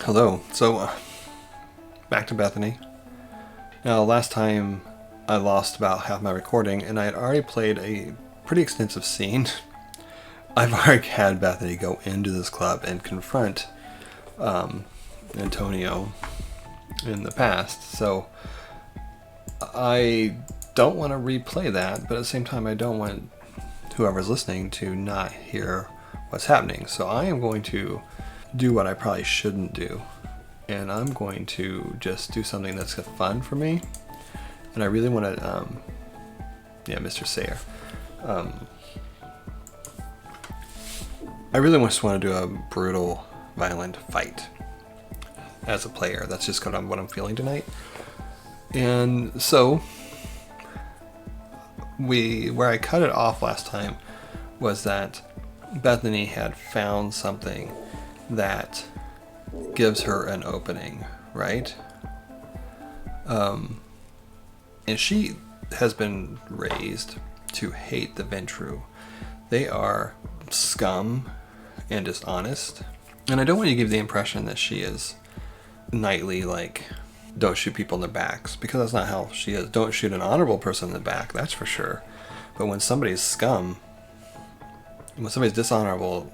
Hello. So, back to Bethany. Now, last time I lost about half my recording, and I had already played a pretty extensive scene. I've already had Bethany go into this club and confront Antonio in the past, so I don't want to replay that, but at the same time I don't want whoever's listening to not hear what's happening. So I am going to do what I probably shouldn't do, and I'm going to just do something that's fun for me. And I really want to Mr. Sayer, I really just want to do a brutal, violent fight as a player. That's just kind of what I'm feeling tonight. And so where I cut it off last time was that Bethany had found something that gives her an opening, right? And she has been raised to hate the Ventru. They are scum and dishonest. And I don't want you to give the impression that she is knightly, like, don't shoot people in the backs, because that's not how she is. Don't shoot an honorable person in the back, that's for sure. But when somebody's scum, when somebody's dishonorable,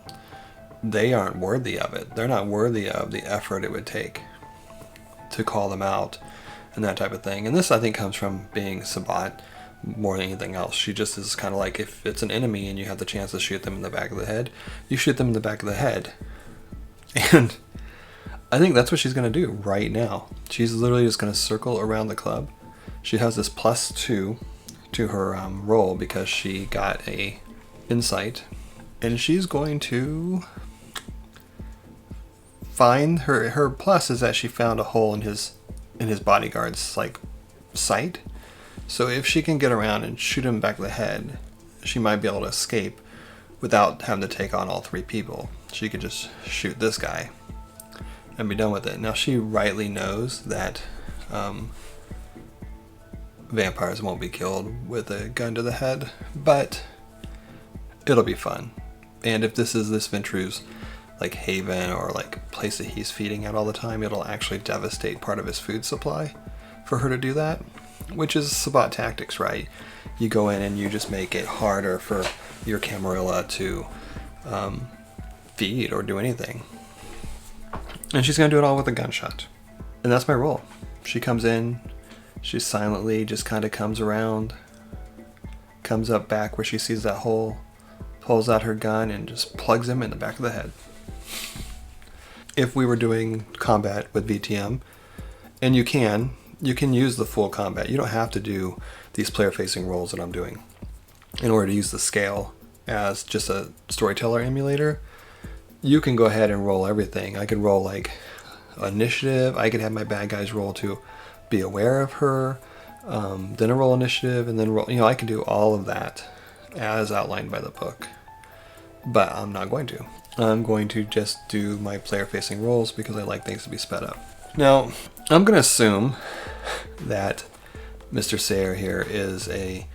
they aren't worthy of it. They're not worthy of the effort it would take to call them out and that type of thing. And this, I think, comes from being Sabat more than anything else. She just is kind of like, if it's an enemy and you have the chance to shoot them in the back of the head, you shoot them in the back of the head. And I think that's what she's going to do right now. She's literally just going to circle around the club. She has this +2 to her roll because she got a insight. And she's going to find her plus is that she found a hole in his bodyguard's like sight. So if she can get around and shoot him back of the head, she might be able to escape without having to take on all three people. She could just shoot this guy and be done with it. Now, she rightly knows that vampires won't be killed with a gun to the head, but it'll be fun. And if this is this Ventru's like haven or like place that he's feeding at all the time, it'll actually devastate part of his food supply for her to do that, which is Sabat tactics, right? You go in and you just make it harder for your Camarilla to feed or do anything. And she's going to do it all with a gunshot. And that's my role. She comes in, she silently just kind of comes around, comes up back where she sees that hole, pulls out her gun and just plugs him in the back of the head. If we were doing combat with VTM, and you can use the full combat. You don't have to do these player-facing roles that I'm doing in order to use the scale as just a storyteller emulator. You can go ahead and roll everything. I could roll like initiative. I could have my bad guys roll to be aware of her, then a roll initiative, and then roll. You know, I can do all of that as outlined by the book, but I'm not going to. I'm going to just do my player-facing roles because I like things to be sped up. Now, I'm going to assume that Mr. Sayer here is a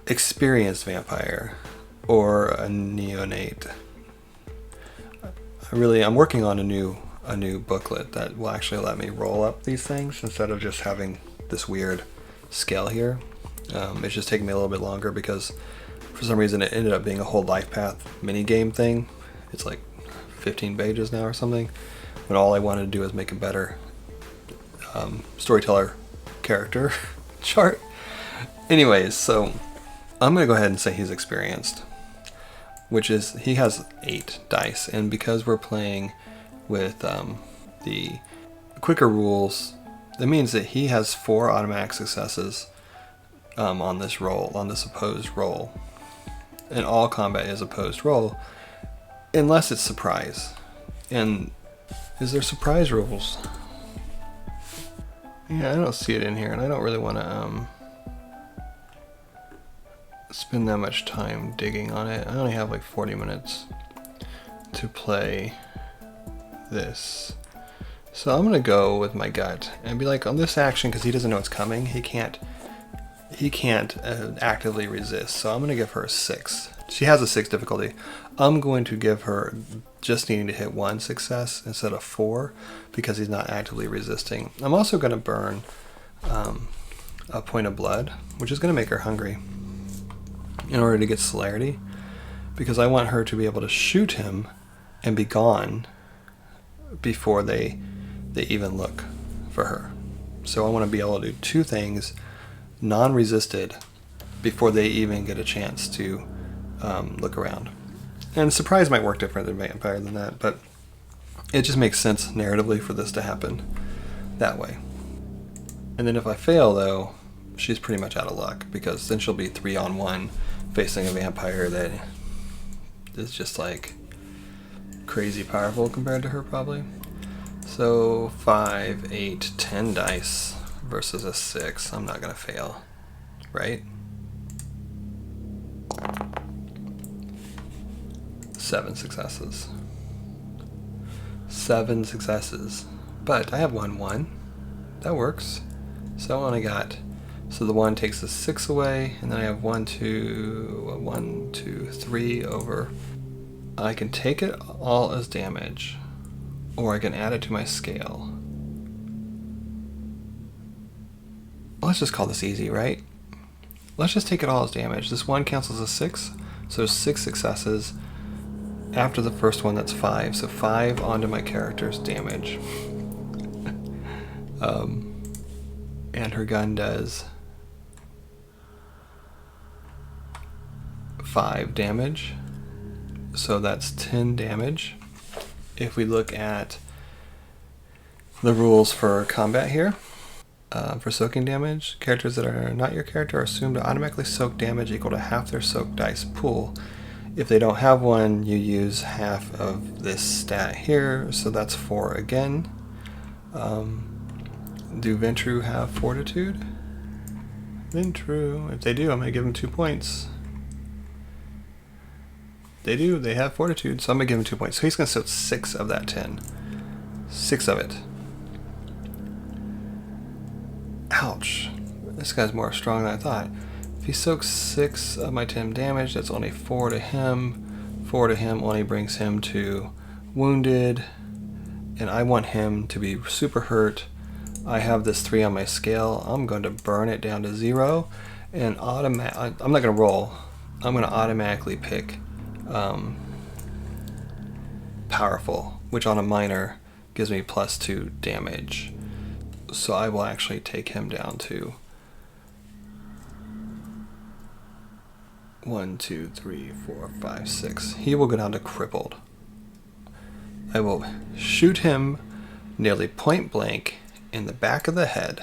experienced vampire or a neonate. I'm working on a new booklet that will actually let me roll up these things instead of just having this weird scale here. It's just taking me a little bit longer because for some reason it ended up being a whole life path mini game thing. It's like 15 pages now or something, when all I wanted to do is make a better storyteller character chart. Anyways, so I'm going to go ahead and say he's experienced, which is he has 8 dice, and because we're playing with the quicker rules, that means that he has 4 automatic successes on this roll, on this opposed roll. And all combat is opposed roll, unless it's surprise. And is there surprise rules? Yeah, I don't see it in here, and I don't really want to spend that much time digging on it. I only have like 40 minutes to play this. So I'm going to go with my gut and be like, on this action, because he doesn't know it's coming, he can't actively resist. So I'm going to give her a 6. She has a 6 difficulty. I'm going to give her just needing to hit 1 success instead of 4 because he's not actively resisting. I'm also going to burn a point of blood, which is going to make her hungry in order to get celerity, because I want her to be able to shoot him and be gone before they even look for her. So I want to be able to do 2 things non-resisted before they even get a chance to look around. And surprise might work different than vampire than that, but it just makes sense narratively for this to happen that way. And then if I fail, though, she's pretty much out of luck, because then she'll be 3-on-1 facing a vampire that is just like crazy powerful compared to her, probably. So 5, 8, 10 dice versus a 6. I'm not gonna fail, right? 7 successes. 7 successes. But I have 1-1. That works. So I only got, so the 1 takes the 6 away, and then I have 1, 2, 3 over. I can take it all as damage, or I can add it to my scale. Let's just call this easy, right? Let's just take it all as damage. This 1 cancels a 6, so 6 successes. After the first one, that's 5. So 5 onto my character's damage. And her gun does 5 damage. So that's 10 damage. If we look at the rules for combat here, for soaking damage, characters that are not your character are assumed to automatically soak damage equal to half their soak dice pool. If they don't have one, you use half of this stat here, so that's 4 again. Do Ventru have Fortitude? Ventru, if they do, I'm going to give them 2 points. They do, they have Fortitude, so I'm going to give him 2 points. So he's going to soak 6 of that 10. 6 of it. Ouch. This guy's more strong than I thought. If he soaks 6 of my 10 damage, that's only 4 to him. 4 to him only brings him to wounded. And I want him to be super hurt. I have this 3 on my scale. I'm going to burn it down to 0. And I'm not going to roll. I'm going to automatically pick powerful, which on a minor gives me +2 damage. So I will actually take him down to 1, 2, 3, 4, 5, 6. He will go down to crippled. I will shoot him nearly point blank in the back of the head.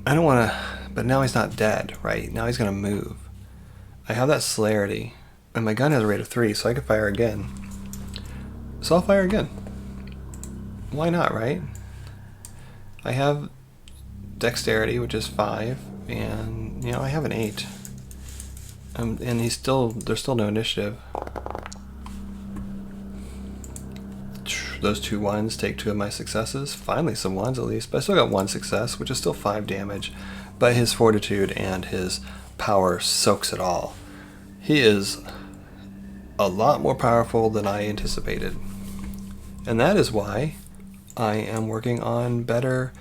I don't want to, but now he's not dead, right? Now he's going to move. I have that celerity, and my gun has a rate of 3, so I can fire again. So I'll fire again. Why not, right? I have dexterity, which is 5, and you know I have an 8. And there's still no initiative. Those 2 1s take 2 of my successes. Finally, some 1s at least, but I still got 1 success, which is still 5 damage. But his fortitude and his power soaks it all. He is a lot more powerful than I anticipated, and that is why I am working on better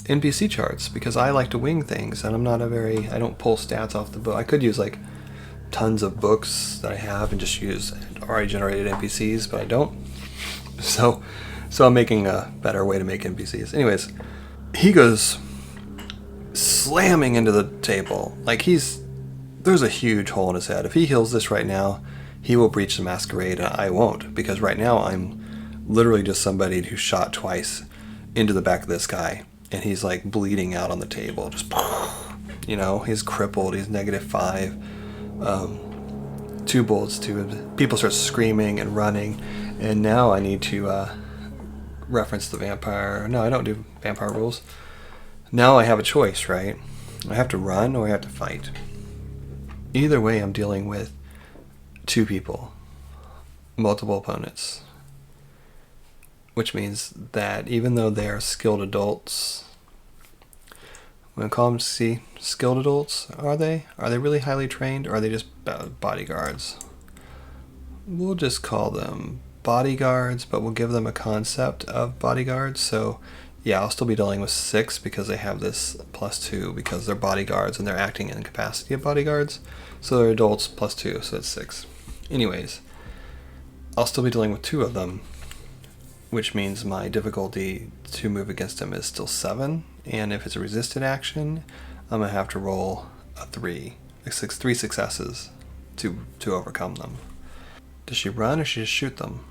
NPC charts, because I like to wing things, and I don't pull stats off the book. I could use like tons of books that I have and just use already generated NPCs, but I don't. So I'm making a better way to make NPCs. Anyways, he goes slamming into the table. Like there's a huge hole in his head. If he heals this right now, he will breach the masquerade, and I won't, because right now I'm literally just somebody who shot twice into the back of this guy, and he's like bleeding out on the table. Just, you know, he's crippled. He's -5. 2 bullets to him. People start screaming and running, and now I need to reference the vampire. No, I don't do vampire rules. Now I have a choice, right? I have to run or I have to fight. Either way, I'm dealing with 2 people, multiple opponents, which means that even though they are skilled adults, I'm going to call them skilled adults. Are they really highly trained, or are they just bodyguards? we'll just call them bodyguards, but we'll give them a concept of bodyguards. So yeah, I'll still be dealing with 6 because they have this +2 because they're bodyguards and they're acting in the capacity of bodyguards. So they're adults +2, so it's 6. Anyways, I'll still be dealing with 2 of them, which means my difficulty to move against them is still 7. And if it's a resisted action, I'm gonna have to roll a 3, like 3 successes to overcome them. Does she run or she just shoot them?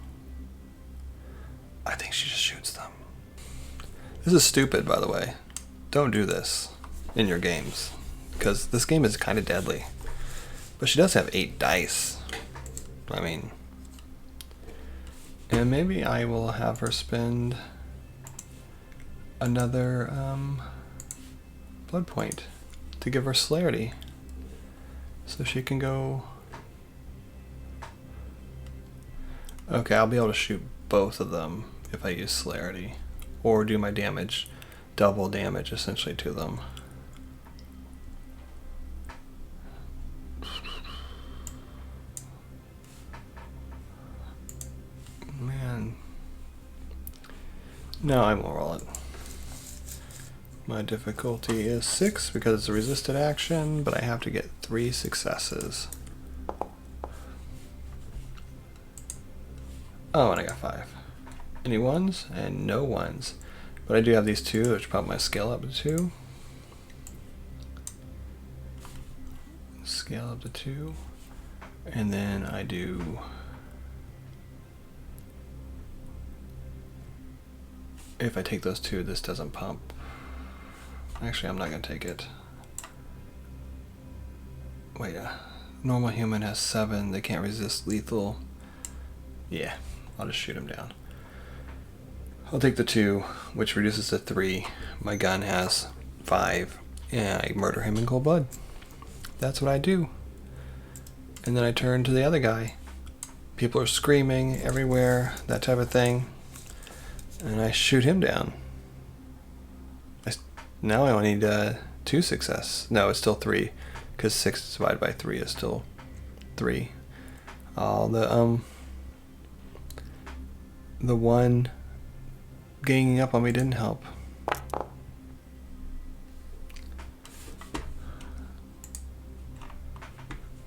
I think she just shoots them. This is stupid, by the way. Don't do this in your games, because this game is kind of deadly. But she does have 8 dice. I mean, and maybe I will have her spend another blood point to give her celerity, so she can go. Okay, I'll be able to shoot both of them if I use celerity, or do my damage, double damage essentially to them. Man, no, I won't roll it. My difficulty is 6 because it's a resisted action, but I have to get 3 successes. Oh, and I got 5. Any ones? And no ones. But I do have these 2, which bump my scale up to 2. Scale up to 2. And then I do... If I take those 2, this doesn't pump. Actually, I'm not going to take it. Wait, normal human has 7. They can't resist lethal. Yeah, I'll just shoot him down. I'll take the 2, which reduces to 3. My gun has 5, and I murder him in cold blood. That's what I do. And then I turn to the other guy. People are screaming everywhere, that type of thing. And I shoot him down. Now I only need 2 success. No, it's still 3, because 6 divided by 3 is still 3. The one ganging up on me didn't help.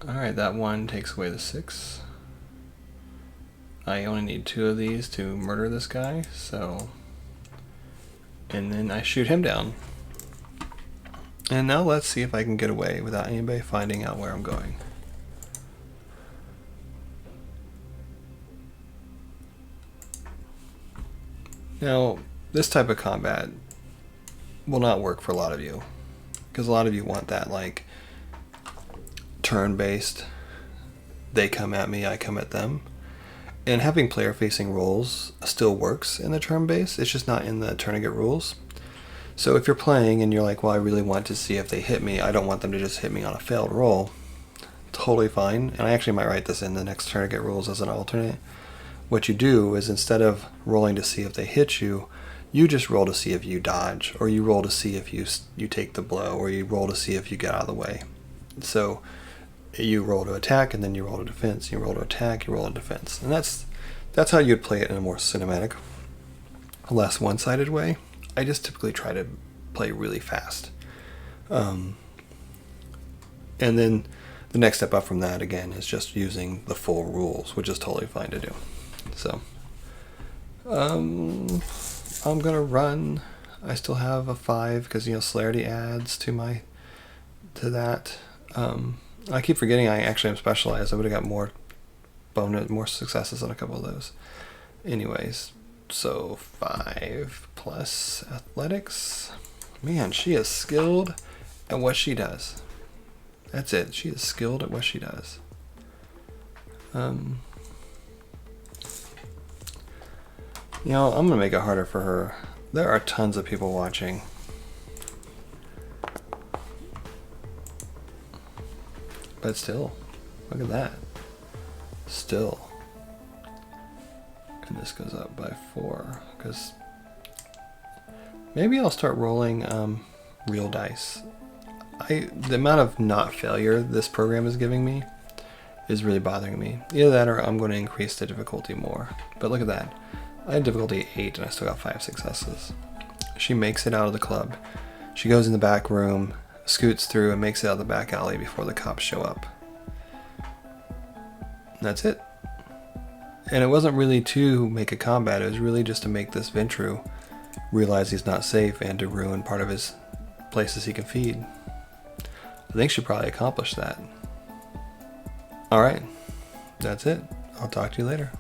Alright, that one takes away the 6. I only need 2 of these to murder this guy, so... And then I shoot him down. And now let's see if I can get away without anybody finding out where I'm going. Now, this type of combat will not work for a lot of you, because a lot of you want that, like, turn-based, they come at me, I come at them. And having player-facing roles still works in the turn-based, it's just not in the tourniquet rules. So if you're playing and you're like, well, I really want to see if they hit me, I don't want them to just hit me on a failed roll, totally fine. And I actually might write this in the next tourniquet rules as an alternate. What you do is, instead of rolling to see if they hit you, you just roll to see if you dodge, or you roll to see if you take the blow, or you roll to see if you get out of the way. So you roll to attack, and then you roll to defense, you roll to attack, you roll to defense. And that's how you'd play it in a more cinematic, less one-sided way. I just typically try to play really fast. And then the next step up from that, again, is just using the full rules, which is totally fine to do. So, I'm gonna run. I still have a 5 because, celerity adds to that. I keep forgetting I actually am specialized. I would have got more successes on a couple of those. Anyways, so 5 plus athletics. Man, she is skilled at what she does. That's it. She is skilled at what she does. I'm gonna make it harder for her. There are tons of people watching. But still, look at that. Still. And this goes up by 4, because maybe I'll start rolling real dice. The amount of not failure this program is giving me is really bothering me. Either that or I'm going to increase the difficulty more. But look at that. I had difficulty 8 and I still got 5 successes. She makes it out of the club. She goes in the back room, scoots through, and makes it out of the back alley before the cops show up. And that's it. And it wasn't really to make a combat, it was really just to make this Ventru realize he's not safe and to ruin part of his places he can feed. I think she probably accomplished that. Alright, that's it. I'll talk to you later.